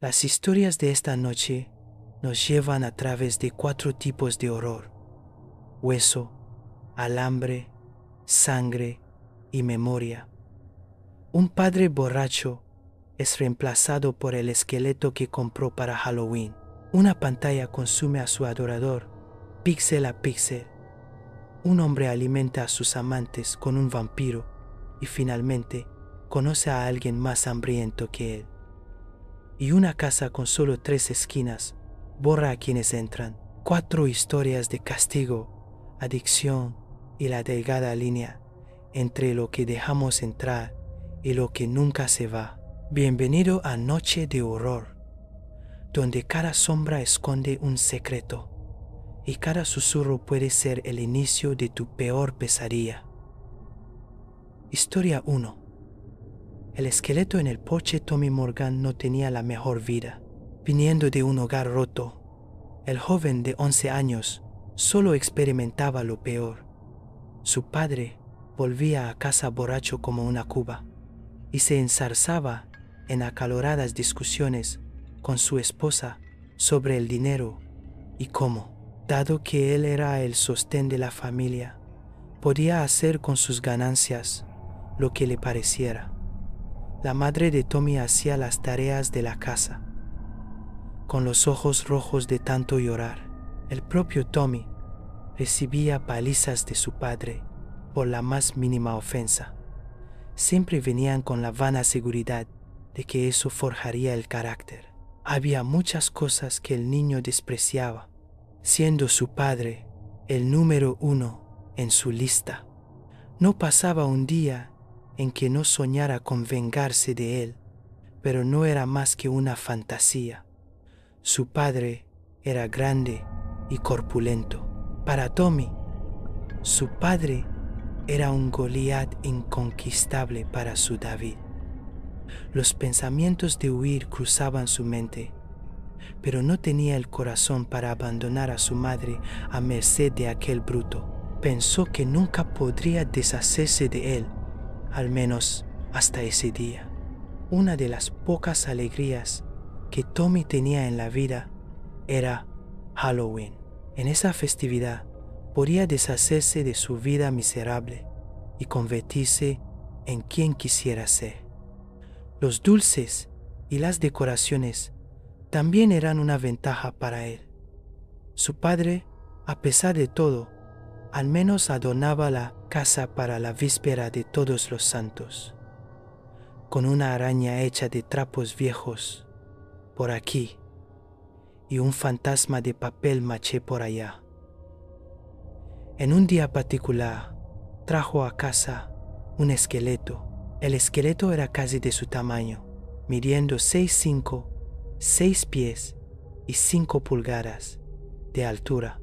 Las historias de esta noche nos llevan a través de 4 tipos de horror: hueso, alambre, sangre y memoria. Un padre borracho es reemplazado por el esqueleto que compró para Halloween. Una pantalla consume a su adorador, píxel a píxel. Un hombre alimenta a sus amantes con un vampiro y finalmente conoce a alguien más hambriento que él. Y una casa con solo 3 esquinas borra a quienes entran. 4 historias de castigo, adicción y la delgada línea entre lo que dejamos entrar y lo que nunca se va. Bienvenido a Noche de Horror, donde cada sombra esconde un secreto y cada susurro puede ser el inicio de tu peor pesadilla. Historia 1. El esqueleto en el porche. Tommy Morgan no tenía la mejor vida. Viniendo de un hogar roto, el joven de 11 años solo experimentaba lo peor. Su padre volvía a casa borracho como una cuba y se enzarzaba en acaloradas discusiones con su esposa sobre el dinero y cómo, dado que él era el sostén de la familia, podía hacer con sus ganancias lo que le pareciera. La madre de Tommy hacía las tareas de la casa, con los ojos rojos de tanto llorar. El propio Tommy recibía palizas de su padre por la más mínima ofensa. Siempre venían con la vana seguridad de que eso forjaría el carácter. Había muchas cosas que el niño despreciaba, siendo su padre el número 1 en su lista. No pasaba un día en que no soñara con vengarse de él, pero no era más que una fantasía. Su padre era grande y corpulento. Para Tommy, su padre era un Goliat inconquistable para su David. Los pensamientos de huir cruzaban su mente, pero no tenía el corazón para abandonar a su madre a merced de aquel bruto. Pensó que nunca podría deshacerse de él, al menos hasta ese día. Una de las pocas alegrías que Tommy tenía en la vida era Halloween. En esa festividad podía deshacerse de su vida miserable y convertirse en quien quisiera ser. Los dulces y las decoraciones también eran una ventaja para él. Su padre, a pesar de todo, al menos adornaba la casa para la víspera de Todos los Santos, con una araña hecha de trapos viejos por aquí y un fantasma de papel maché por allá. En un día particular, trajo a casa un esqueleto. El esqueleto era casi de su tamaño, midiendo 6'5", 6 pies y 5 pulgadas de altura.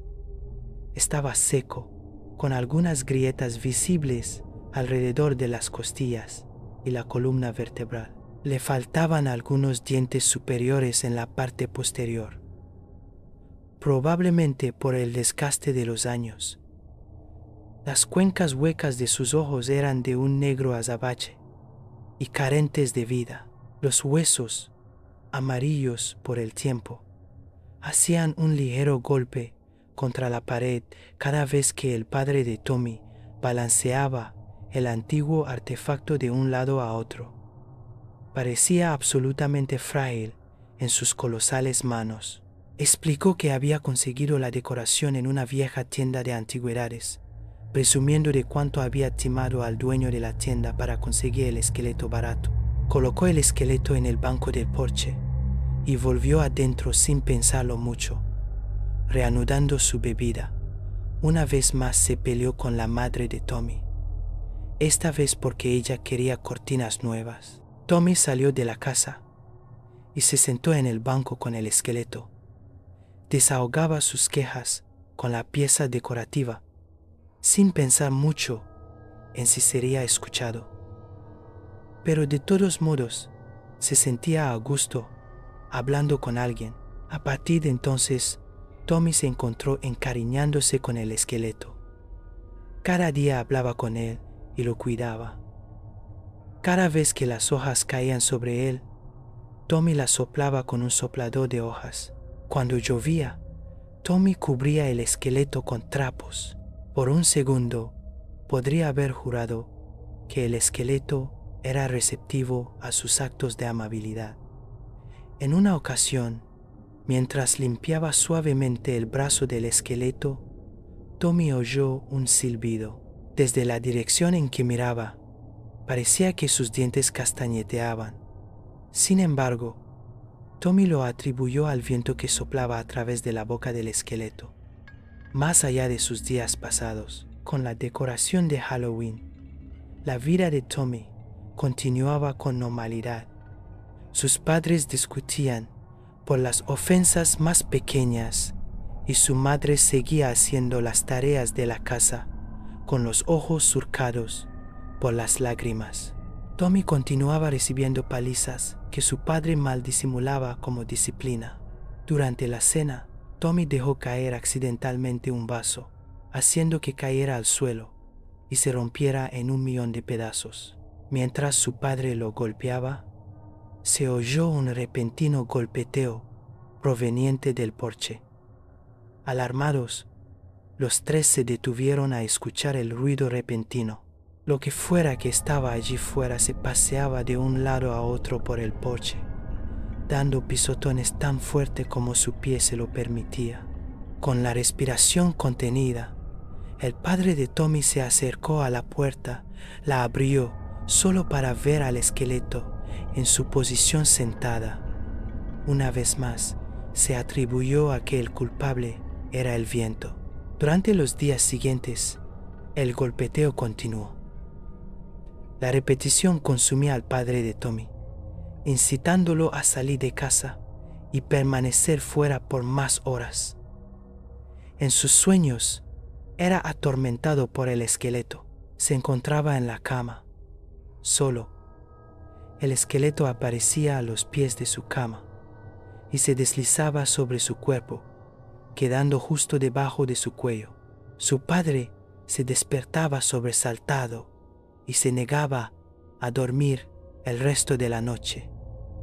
Estaba seco, con algunas grietas visibles alrededor de las costillas y la columna vertebral. Le faltaban algunos dientes superiores en la parte posterior, probablemente por el desgaste de los años. Las cuencas huecas de sus ojos eran de un negro azabache y carentes de vida. Los huesos, amarillos por el tiempo, hacían un ligero golpe contra la pared cada vez que el padre de Tommy balanceaba el antiguo artefacto de un lado a otro. Parecía absolutamente frágil en sus colosales manos. Explicó que había conseguido la decoración en una vieja tienda de antigüedades, presumiendo de cuánto había timado al dueño de la tienda para conseguir el esqueleto barato. Colocó el esqueleto en el banco del porche y volvió adentro sin pensarlo mucho, reanudando su bebida. Una vez más se peleó con la madre de Tommy, esta vez porque ella quería cortinas nuevas. Tommy salió de la casa y se sentó en el banco con el esqueleto. Desahogaba sus quejas con la pieza decorativa, sin pensar mucho en si sería escuchado. Pero de todos modos, se sentía a gusto hablando con alguien. A partir de entonces, Tommy se encontró encariñándose con el esqueleto. Cada día hablaba con él y lo cuidaba. Cada vez que las hojas caían sobre él, Tommy la soplaba con un soplador de hojas. Cuando llovía, Tommy cubría el esqueleto con trapos. Por un segundo, podría haber jurado que el esqueleto era receptivo a sus actos de amabilidad. En una ocasión, mientras limpiaba suavemente el brazo del esqueleto, Tommy oyó un silbido. Desde la dirección en que miraba, parecía que sus dientes castañeteaban. Sin embargo, Tommy lo atribuyó al viento que soplaba a través de la boca del esqueleto. Más allá de sus días pasados, con la decoración de Halloween, la vida de Tommy continuaba con normalidad. Sus padres discutían por las ofensas más pequeñas y su madre seguía haciendo las tareas de la casa con los ojos surcados por las lágrimas. Tommy continuaba recibiendo palizas que su padre mal disimulaba como disciplina. Durante la cena, Tommy dejó caer accidentalmente un vaso, haciendo que cayera al suelo y se rompiera en 1.000.000 de pedazos. Mientras su padre lo golpeaba, se oyó un repentino golpeteo proveniente del porche. Alarmados, los tres se detuvieron a escuchar el ruido repentino. Lo que fuera que estaba allí fuera se paseaba de un lado a otro por el porche, dando pisotones tan fuerte como su pie se lo permitía. Con la respiración contenida, el padre de Tommy se acercó a la puerta, la abrió solo para ver al esqueleto en su posición sentada. Una vez más, se atribuyó a que el culpable era el viento. Durante los días siguientes, el golpeteo continuó. La repetición consumía al padre de Tommy, incitándolo a salir de casa y permanecer fuera por más horas. En sus sueños, era atormentado por el esqueleto. Se encontraba en la cama, solo. El esqueleto aparecía a los pies de su cama y se deslizaba sobre su cuerpo, quedando justo debajo de su cuello. Su padre se despertaba sobresaltado y se negaba a dormir el resto de la noche.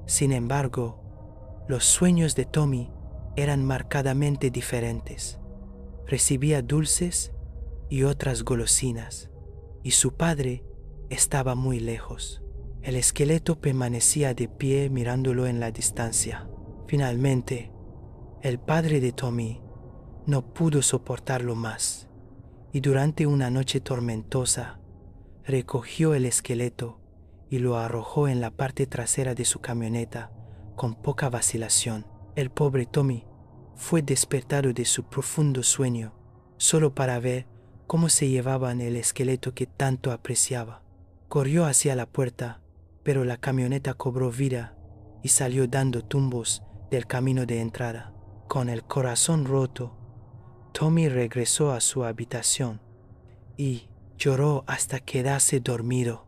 Sin embargo, los sueños de Tommy eran marcadamente diferentes. Recibía dulces y otras golosinas, y su padre estaba muy lejos. El esqueleto permanecía de pie mirándolo en la distancia. Finalmente, el padre de Tommy no pudo soportarlo más, y durante una noche tormentosa, recogió el esqueleto y lo arrojó en la parte trasera de su camioneta con poca vacilación. El pobre Tommy fue despertado de su profundo sueño solo para ver cómo se llevaban el esqueleto que tanto apreciaba. Corrió hacia la puerta, pero la camioneta cobró vida y salió dando tumbos del camino de entrada. Con el corazón roto, Tommy regresó a su habitación y lloró hasta quedarse dormido.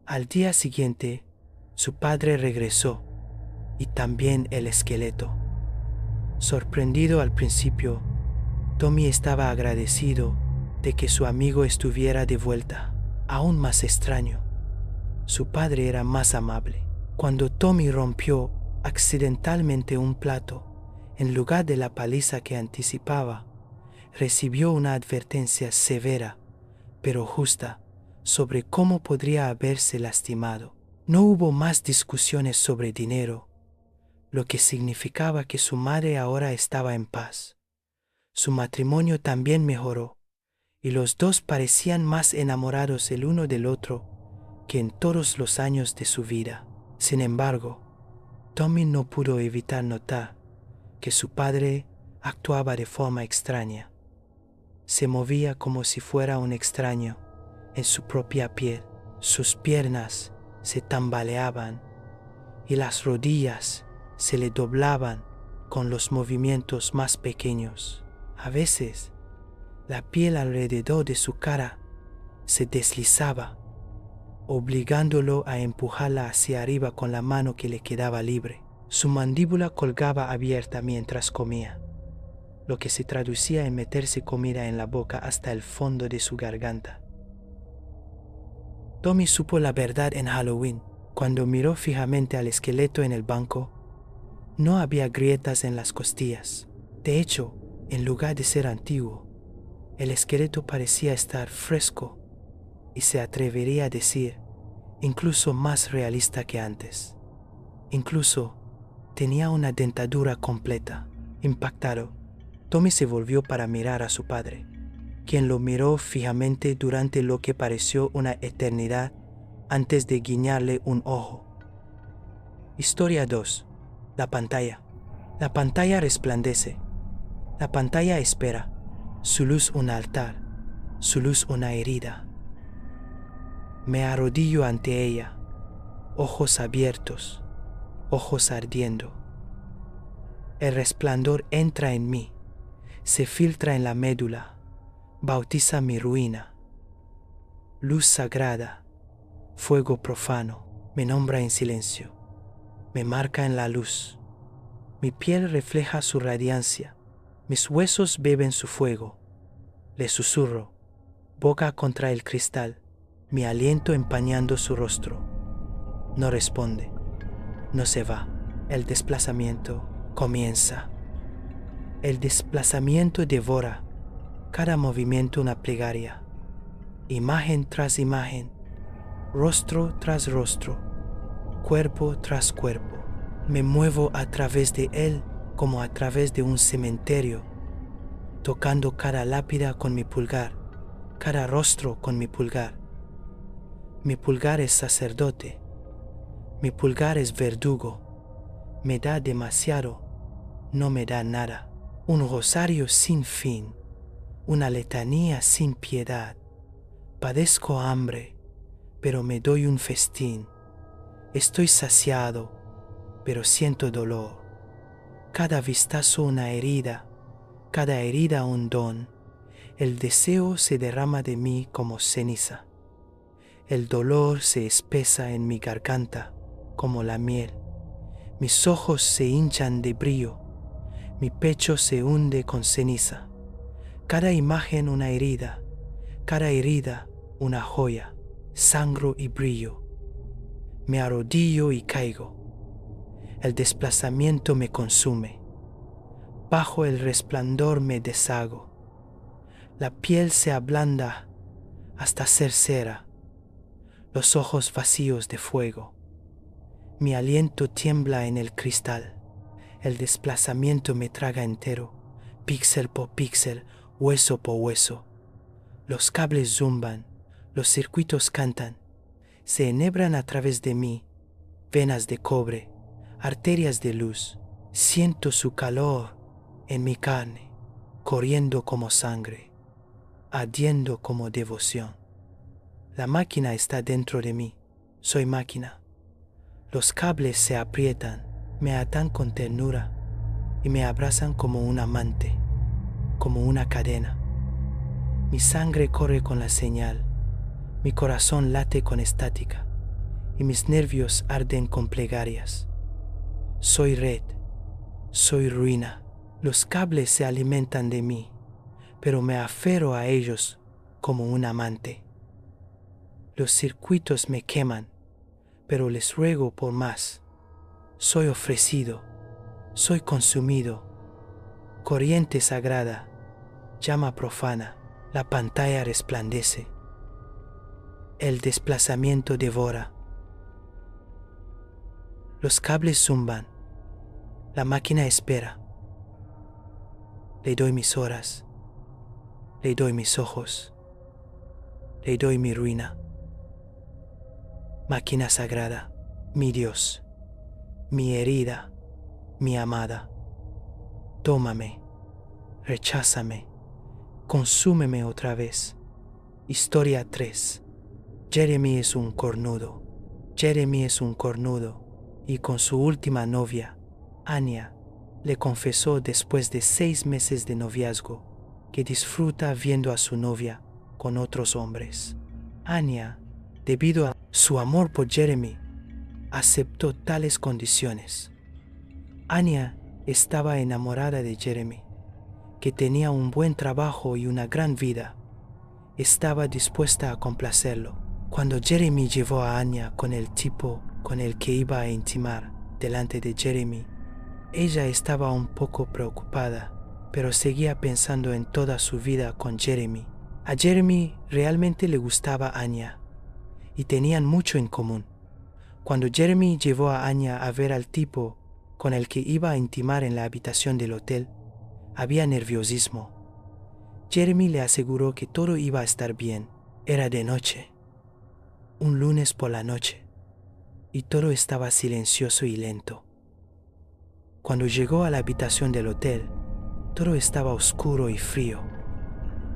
Al día siguiente, su padre regresó y también el esqueleto. Sorprendido al principio, Tommy estaba agradecido de que su amigo estuviera de vuelta. Aún más extraño, su padre era más amable. Cuando Tommy rompió accidentalmente un plato, en lugar de la paliza que anticipaba, recibió una advertencia severa, pero justa, sobre cómo podría haberse lastimado. No hubo más discusiones sobre dinero, lo que significaba que su madre ahora estaba en paz. Su matrimonio también mejoró, y los dos parecían más enamorados el uno del otro que en todos los años de su vida. Sin embargo, Tommy no pudo evitar notar que su padre actuaba de forma extraña. Se movía como si fuera un extraño en su propia piel. Sus piernas se tambaleaban y las rodillas se le doblaban con los movimientos más pequeños. A veces, la piel alrededor de su cara se deslizaba, obligándolo a empujarla hacia arriba con la mano que le quedaba libre. Su mandíbula colgaba abierta mientras comía, lo que se traducía en meterse comida en la boca hasta el fondo de su garganta. Tommy supo la verdad en Halloween. Cuando miró fijamente al esqueleto en el banco, no había grietas en las costillas. De hecho, en lugar de ser antiguo, el esqueleto parecía estar fresco y se atrevería a decir, incluso más realista que antes. Incluso tenía una dentadura completa. Impactado, Tommy se volvió para mirar a su padre, quien lo miró fijamente durante lo que pareció una eternidad antes de guiñarle un ojo. Historia 2. La pantalla. La pantalla resplandece. La pantalla espera. Su luz un altar. Su luz una herida. Me arrodillo ante ella, ojos abiertos, ojos ardiendo. El resplandor entra en mí, se filtra en la médula, bautiza mi ruina. Luz sagrada, fuego profano, me nombra en silencio, me marca en la luz. Mi piel refleja su radiancia, mis huesos beben su fuego. Le susurro, boca contra el cristal, mi aliento empañando su rostro. No responde, no se va. El desplazamiento comienza. El desplazamiento devora, cada movimiento una plegaria. Imagen tras imagen, rostro tras rostro, cuerpo tras cuerpo. Me muevo a través de él como a través de un cementerio, tocando cada lápida con mi pulgar, cada rostro con mi pulgar. Mi pulgar es sacerdote, mi pulgar es verdugo, me da demasiado, no me da nada. Un rosario sin fin, una letanía sin piedad. Padezco hambre, pero me doy un festín. Estoy saciado, pero siento dolor. Cada vistazo una herida, cada herida un don. El deseo se derrama de mí como ceniza. El dolor se espesa en mi garganta como la miel. Mis ojos se hinchan de brillo, mi pecho se hunde con ceniza. Cada imagen una herida, cada herida una joya, sangro y brillo. Me arrodillo y caigo. El desplazamiento me consume. Bajo el resplandor me deshago. La piel se ablanda hasta ser cera. Los ojos vacíos de fuego. Mi aliento tiembla en el cristal. El desplazamiento me traga entero, píxel por píxel, hueso por hueso. Los cables zumban, los circuitos cantan, se enhebran a través de mí, venas de cobre, arterias de luz. Siento su calor en mi carne, corriendo como sangre, ardiendo como devoción. La máquina está dentro de mí, soy máquina. Los cables se aprietan, me atan con ternura y me abrazan como un amante, como una cadena. Mi sangre corre con la señal, mi corazón late con estática y mis nervios arden con plegarias. Soy red, soy ruina. Los cables se alimentan de mí, pero me aferro a ellos como un amante. Los circuitos me queman, pero les ruego por más. Soy ofrecido, soy consumido. Corriente sagrada, llama profana, la pantalla resplandece. El desplazamiento devora. Los cables zumban, la máquina espera. Le doy mis horas, le doy mis ojos, le doy mi ruina. Máquina sagrada, mi Dios, mi herida, mi amada. Tómame, recházame, consúmeme otra vez. Historia 3. Jeremy es un cornudo. Jeremy es un cornudo y con su última novia, Anya, le confesó después de 6 meses de noviazgo que disfruta viendo a su novia con otros hombres. Anya, debido a su amor por Jeremy, aceptó tales condiciones. Anya estaba enamorada de Jeremy, que tenía un buen trabajo y una gran vida. Estaba dispuesta a complacerlo. Cuando Jeremy llevó a Anya con el tipo con el que iba a intimar delante de Jeremy. Ella estaba un poco preocupada, pero seguía pensando en toda su vida con Jeremy. A Jeremy realmente le gustaba Anya y tenían mucho en común. Cuando Jeremy llevó a Anya a ver al tipo con el que iba a intimar en la habitación del hotel, había nerviosismo. Jeremy le aseguró que todo iba a estar bien. Era de noche, un lunes por la noche, y todo estaba silencioso y lento. Cuando llegó a la habitación del hotel, todo estaba oscuro y frío.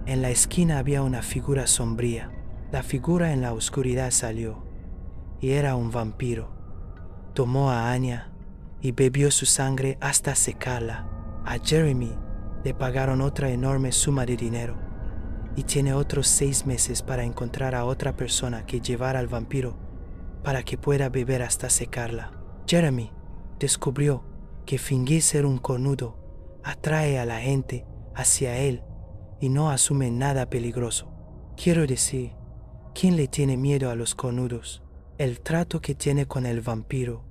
En la esquina había una figura sombría. La figura en la oscuridad salió, y era un vampiro. Tomó a Anya y bebió su sangre hasta secarla. A Jeremy le pagaron otra enorme suma de dinero, y tiene otros 6 meses para encontrar a otra persona que llevar al vampiro para que pueda beber hasta secarla. Jeremy descubrió que fingir ser un cornudo atrae a la gente hacia él y no asume nada peligroso. Quiero decir, ¿quién le tiene miedo a los cornudos? El trato que tiene con el vampiro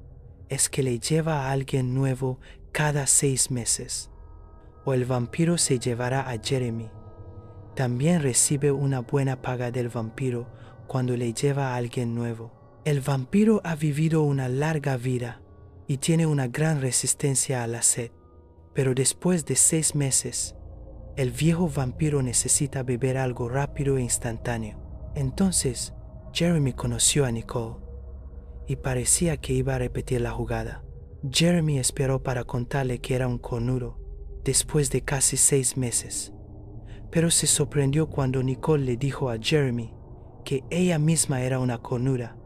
es que le lleva a alguien nuevo cada 6 meses, o el vampiro se llevará a Jeremy. También recibe una buena paga del vampiro cuando le lleva a alguien nuevo. El vampiro ha vivido una larga vida y tiene una gran resistencia a la sed, pero después de 6 meses, el viejo vampiro necesita beber algo rápido e instantáneo. Entonces, Jeremy conoció a Nicole y parecía que iba a repetir la jugada. Jeremy esperó para contarle que era un cornudo después de casi 6 meses, pero se sorprendió cuando Nicole le dijo a Jeremy que ella misma era una cornuda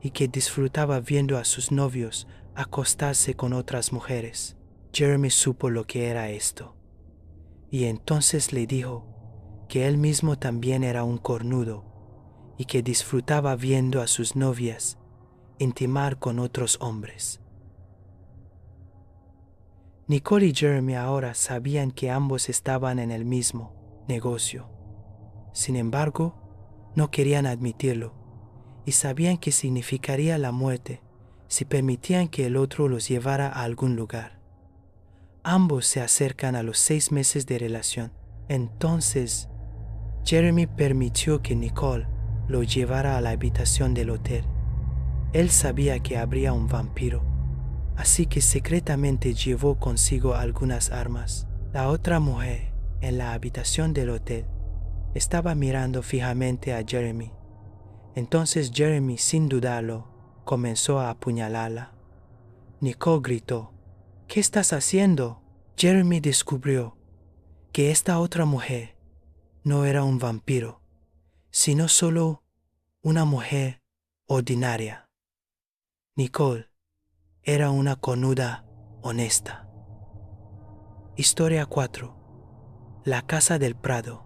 y que disfrutaba viendo a sus novios acostarse con otras mujeres. Jeremy supo lo que era esto, y entonces le dijo que él mismo también era un cornudo y que disfrutaba viendo a sus novias intimar con otros hombres. Nicole y Jeremy ahora sabían que ambos estaban en el mismo negocio. Sin embargo, no querían admitirlo y sabían que significaría la muerte si permitían que el otro los llevara a algún lugar. Ambos se acercan a los 6 meses de relación. Entonces, Jeremy permitió que Nicole lo llevara a la habitación del hotel. Él sabía que habría un vampiro, así que secretamente llevó consigo algunas armas. La otra mujer, en la habitación del hotel, estaba mirando fijamente a Jeremy. Entonces Jeremy, sin dudarlo, comenzó a apuñalarla. Nicole gritó: ¿Qué estás haciendo? Jeremy descubrió que esta otra mujer no era un vampiro, sino solo una mujer ordinaria. Nicole era una cornuda honesta. Historia 4. La Casa del Prado.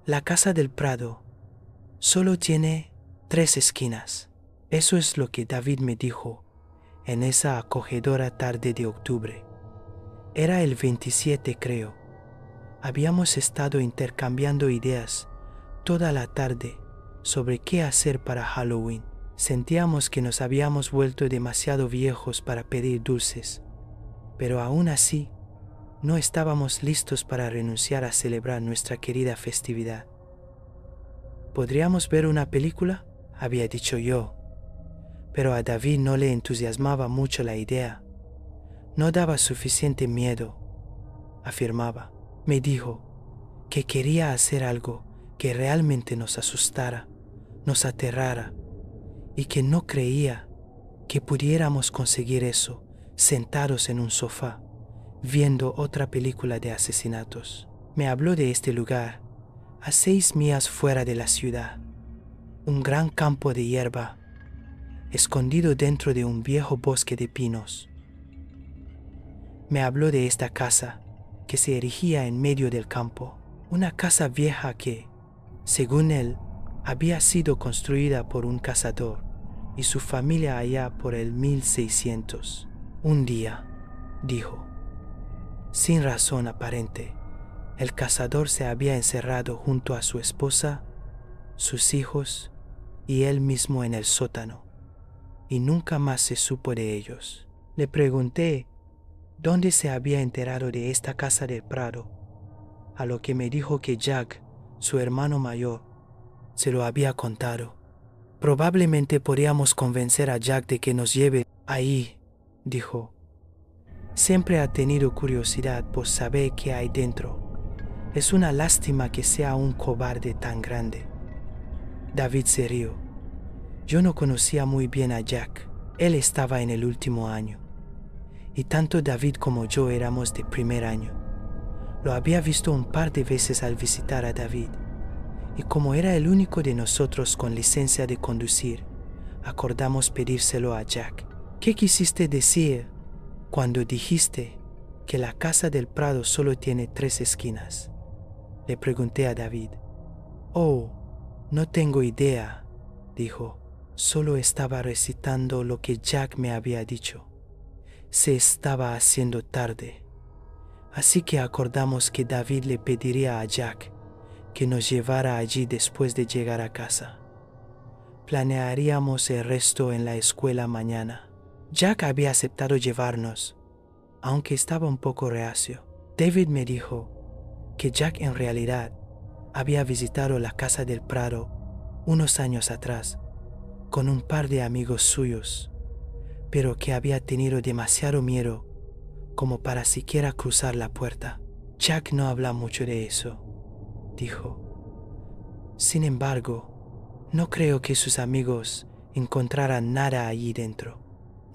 La Casa del Prado solo tiene 3 esquinas. Eso es lo que David me dijo en esa acogedora tarde de octubre. Era el 27, creo. Habíamos estado intercambiando ideas toda la tarde sobre qué hacer para Halloween. Sentíamos que nos habíamos vuelto demasiado viejos para pedir dulces, pero aún así no estábamos listos para renunciar a celebrar nuestra querida festividad. ¿Podríamos ver una película?, había dicho yo, pero a David no le entusiasmaba mucho la idea. No daba suficiente miedo, afirmaba. Me dijo que quería hacer algo que realmente nos asustara, nos aterrara, y que no creía que pudiéramos conseguir eso sentados en un sofá, viendo otra película de asesinatos. Me habló de este lugar, a 6 millas fuera de la ciudad, un gran campo de hierba, escondido dentro de un viejo bosque de pinos. Me habló de esta casa que se erigía en medio del campo, una casa vieja que, según él, había sido construida por un cazador y su familia allá por el 1600. Un día, dijo, sin razón aparente, el cazador se había encerrado junto a su esposa, sus hijos y él mismo en el sótano. y nunca más se supo de ellos. Le pregunté dónde se había enterado de esta casa del Prado, a lo que me dijo que Jack, su hermano mayor, se lo había contado. Probablemente podríamos convencer a Jack de que nos lleve ahí, dijo. Siempre ha tenido curiosidad por saber qué hay dentro. Es una lástima que sea un cobarde tan grande. David se rió. Yo no conocía muy bien a Jack. Él estaba en el último año. Y tanto David como yo éramos de primer año. Lo había visto un par de veces al visitar a David. Y como era el único de nosotros con licencia de conducir, acordamos pedírselo a Jack. ¿Qué quisiste decir cuando dijiste que la casa del Prado solo tiene 3 esquinas? Le pregunté a David. Oh, no tengo idea, dijo. Solo estaba recitando lo que Jack me había dicho. Se estaba haciendo tarde, así que acordamos que David le pediría a Jack que nos llevara allí después de llegar a casa. Planearíamos el resto en la escuela mañana. Jack había aceptado llevarnos, aunque estaba un poco reacio. David me dijo que Jack en realidad había visitado la casa del Prado unos años atrás con un par de amigos suyos, pero que había tenido demasiado miedo como para siquiera cruzar la puerta. Jack no habla mucho de eso, dijo. Sin embargo, no creo que sus amigos encontraran nada allí dentro.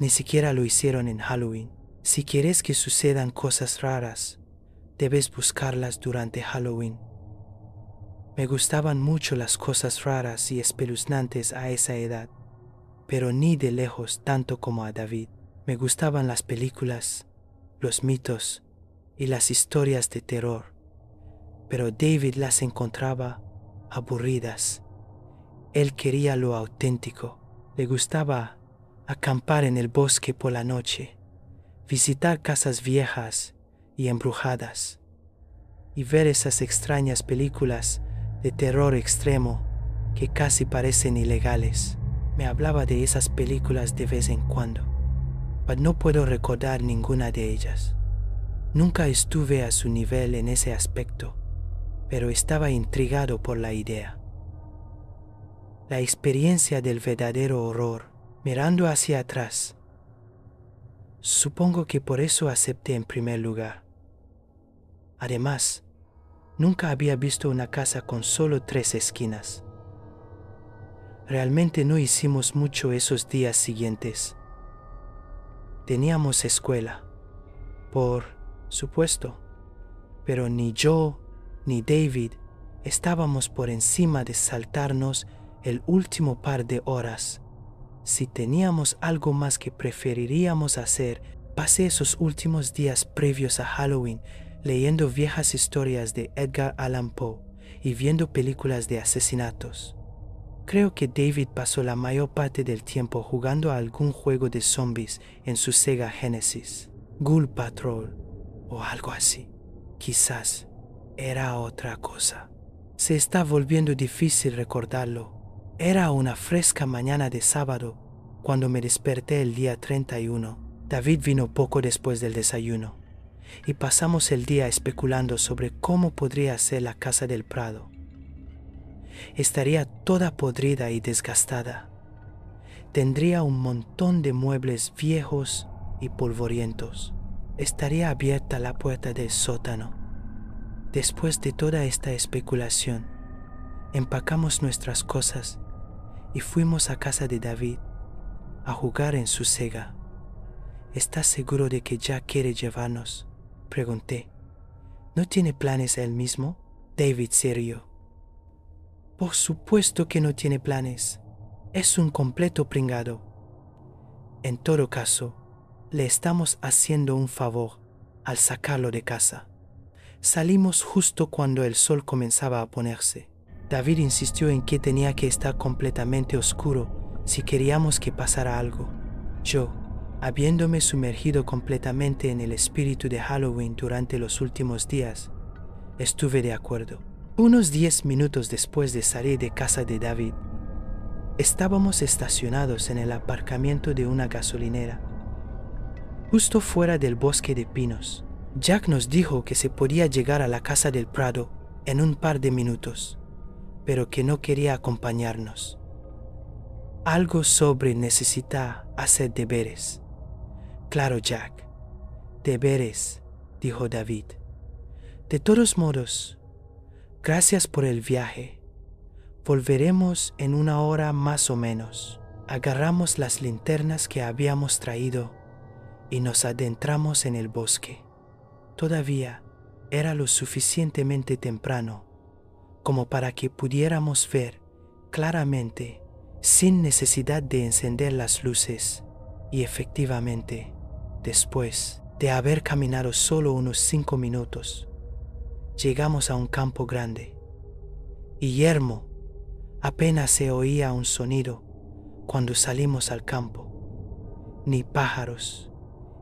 Ni siquiera lo hicieron en Halloween. Si quieres que sucedan cosas raras, debes buscarlas durante Halloween. Me gustaban mucho las cosas raras y espeluznantes a esa edad, pero ni de lejos tanto como a David. Me gustaban las películas, los mitos y las historias de terror, pero David las encontraba aburridas. Él quería lo auténtico. Le gustaba acampar en el bosque por la noche, visitar casas viejas y embrujadas, y ver esas extrañas películas de terror extremo que casi parecen ilegales. Me hablaba de esas películas de vez en cuando, pero no puedo recordar ninguna de ellas. Nunca estuve a su nivel en ese aspecto, pero estaba intrigado por la idea. La experiencia del verdadero horror, mirando hacia atrás. Supongo que por eso acepté en primer lugar. Además, nunca había visto una casa con solo 3 esquinas. Realmente no hicimos mucho esos días siguientes. Teníamos escuela, por supuesto, pero ni yo ni David estábamos por encima de saltarnos el último par de horas. Si teníamos algo más que preferiríamos hacer, pasé esos últimos días previos a Halloween leyendo viejas historias de Edgar Allan Poe y viendo películas de asesinatos. Creo que David pasó la mayor parte del tiempo jugando a algún juego de zombies en su Sega Genesis, Ghoul Patrol o algo así. Quizás era otra cosa. Se está volviendo difícil recordarlo. Era una fresca mañana de sábado cuando me desperté el día 31. David vino poco después del desayuno y pasamos el día especulando sobre cómo podría ser la casa del Prado. Estaría toda podrida y desgastada. Tendría un montón de muebles viejos y polvorientos. Estaría abierta la puerta del sótano. Después de toda esta especulación, empacamos nuestras cosas y fuimos a casa de David a jugar en su Sega. ¿Estás seguro de que ya quiere llevarnos?, pregunté. ¿No tiene planes él mismo? David se rió. Por supuesto que no tiene planes. Es un completo pringado. En todo caso, le estamos haciendo un favor al sacarlo de casa. Salimos justo cuando el sol comenzaba a ponerse. David insistió en que tenía que estar completamente oscuro si queríamos que pasara algo. Yo, habiéndome sumergido completamente en el espíritu de Halloween durante los últimos días, estuve de acuerdo. Unos 10 minutos después de salir de casa de David, Estábamos estacionados en el aparcamiento de una gasolinera, justo fuera del bosque de pinos. Jack nos dijo que se podía llegar a la casa del Prado en un par de minutos, pero que no quería acompañarnos. Algo sobre necesita hacer deberes. Claro, Jack. Deberes, dijo David. De todos modos, gracias por el viaje. Volveremos en una hora más o menos. Agarramos las linternas que habíamos traído y nos adentramos en el bosque. Todavía era lo suficientemente temprano como para que pudiéramos ver claramente sin necesidad de encender las luces, y efectivamente, después de haber caminado solo unos 5 minutos, llegamos a un campo grande, y yermo apenas se oía un sonido cuando salimos al campo, ni pájaros,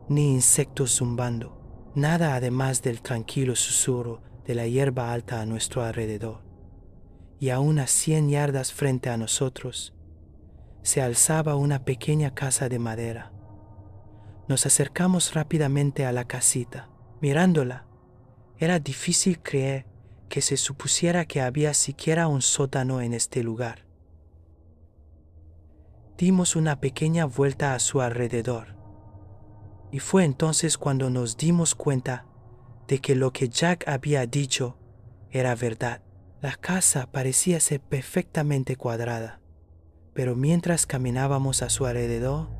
ni insectos zumbando, nada además del tranquilo susurro de la hierba alta a nuestro alrededor. Y a unas 100 yardas frente a nosotros se alzaba una pequeña casa de madera. Nos acercamos rápidamente a la casita. Mirándola, era difícil creer que se supusiera que había siquiera un sótano en este lugar. Dimos una pequeña vuelta a su alrededor, y fue entonces cuando nos dimos cuenta de que lo que Jack había dicho era verdad. La casa parecía ser perfectamente cuadrada, pero mientras caminábamos a su alrededor,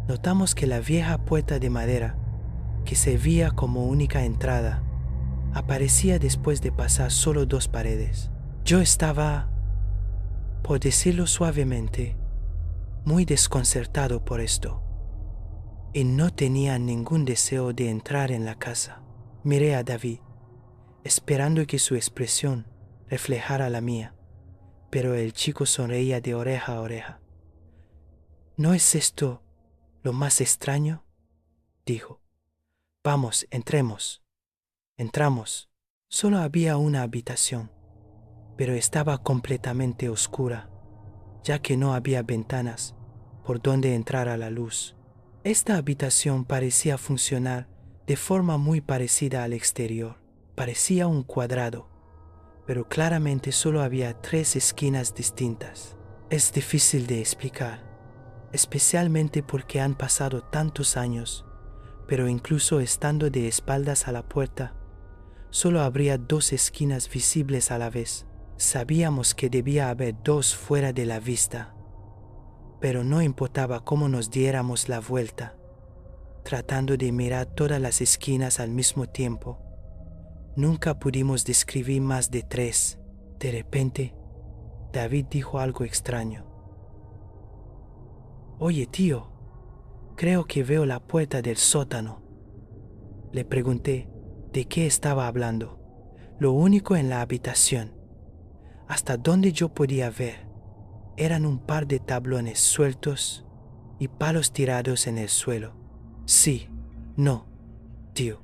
notamos que la vieja puerta de madera, que servía como única entrada, aparecía después de pasar solo 2 paredes. Yo estaba, por decirlo suavemente, muy desconcertado por esto, y no tenía ningún deseo de entrar en la casa. Miré a David, esperando que su expresión reflejara la mía, pero el chico sonreía de oreja a oreja. ¿No es esto lo más extraño?, dijo. Vamos, entremos. Entramos. Solo había una habitación, pero estaba completamente oscura, ya que no había ventanas por donde entrara la luz. Esta habitación parecía funcionar de forma muy parecida al exterior. Parecía un cuadrado, pero claramente solo había 3 esquinas distintas. Es difícil de explicar, especialmente porque han pasado tantos años, pero incluso estando de espaldas a la puerta, solo habría 2 esquinas visibles a la vez. Sabíamos que debía haber 2 fuera de la vista, pero no importaba cómo nos diéramos la vuelta, tratando de mirar todas las esquinas al mismo tiempo. Nunca pudimos describir más de 3. De repente, David dijo algo extraño. «Oye, tío, creo que veo la puerta del sótano». Le pregunté de qué estaba hablando. Lo único en la habitación, hasta donde yo podía ver, eran un par de tablones sueltos y palos tirados en el suelo. Sí, no, tío,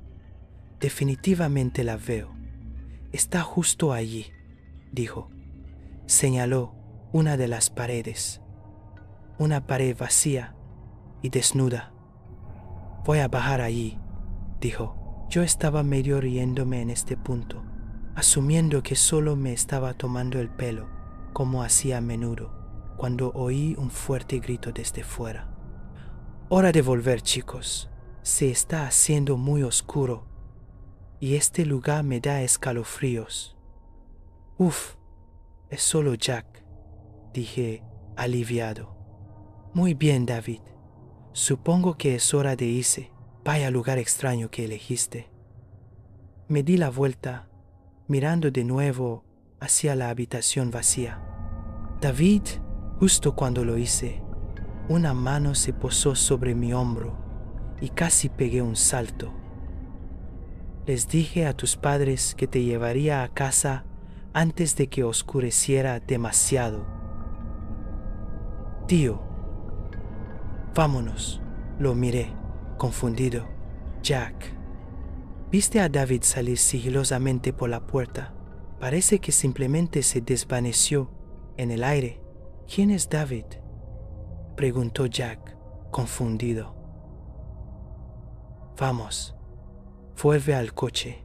definitivamente la veo. Está justo allí, dijo. Señaló una de las paredes, una pared vacía y desnuda. Voy a bajar allí, dijo. Yo estaba medio riéndome en este punto, asumiendo que solo me estaba tomando el pelo, como hacía a menudo, cuando oí un fuerte grito desde fuera. Hora de volver, chicos. Se está haciendo muy oscuro y este lugar me da escalofríos. Uf, es solo Jack, dije aliviado. Muy bien, David. Supongo que es hora de irse. Vaya lugar extraño que elegiste. Me di la vuelta, mirando de nuevo hacia la habitación vacía. David, justo cuando lo hice, una mano se posó sobre mi hombro y casi pegué un salto. Les dije a tus padres que te llevaría a casa antes de que oscureciera demasiado. Tío, vámonos. Lo miré, confundido. Jack. Viste a David salir sigilosamente por la puerta. Parece que simplemente se desvaneció en el aire ¿Quién es David?, preguntó Jack, confundido. Vamos, vuelve al coche.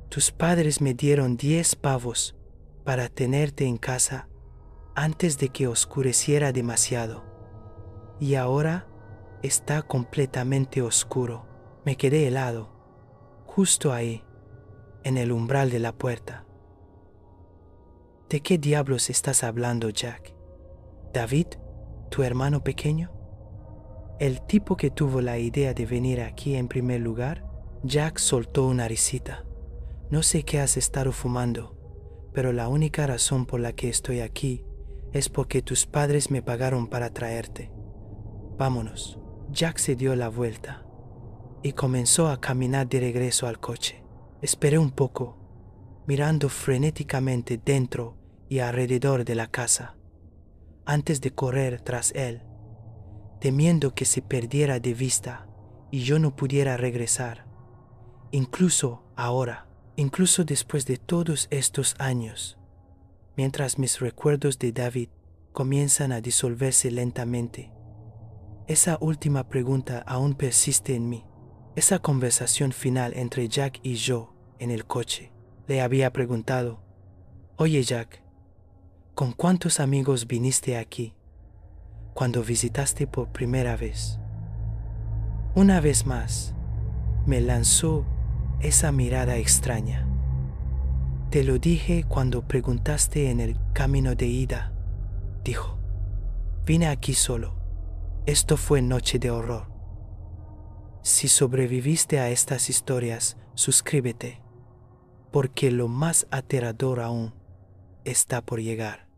Tus padres me dieron 10 pavos para tenerte en casa antes de que oscureciera demasiado. Y ahora está completamente oscuro. Me quedé helado, justo ahí, en el umbral de la puerta. ¿De qué diablos estás hablando, Jack? ¿David, tu hermano pequeño? ¿El tipo que tuvo la idea de venir aquí en primer lugar? Jack soltó una risita. No sé qué has estado fumando, pero la única razón por la que estoy aquí es porque tus padres me pagaron para traerte. Vámonos. Jack se dio la vuelta y comenzó a caminar de regreso al coche. Esperé un poco, mirando frenéticamente dentro y alrededor de la casa, antes de correr tras él, temiendo que se perdiera de vista y yo no pudiera regresar. Incluso ahora, incluso después de todos estos años, mientras mis recuerdos de David comienzan a disolverse lentamente, esa última pregunta aún persiste en mí. Esa conversación final entre Jack y yo en el coche. Le había preguntado: «Oye, Jack, ¿con cuántos amigos viniste aquí cuando visitaste por primera vez?» Una vez más, me lanzó esa mirada extraña. «Te lo dije cuando preguntaste en el camino de ida», dijo. «Vine aquí solo. Esto fue noche de horror. Si sobreviviste a estas historias, suscríbete, porque lo más aterrador aún está por llegar».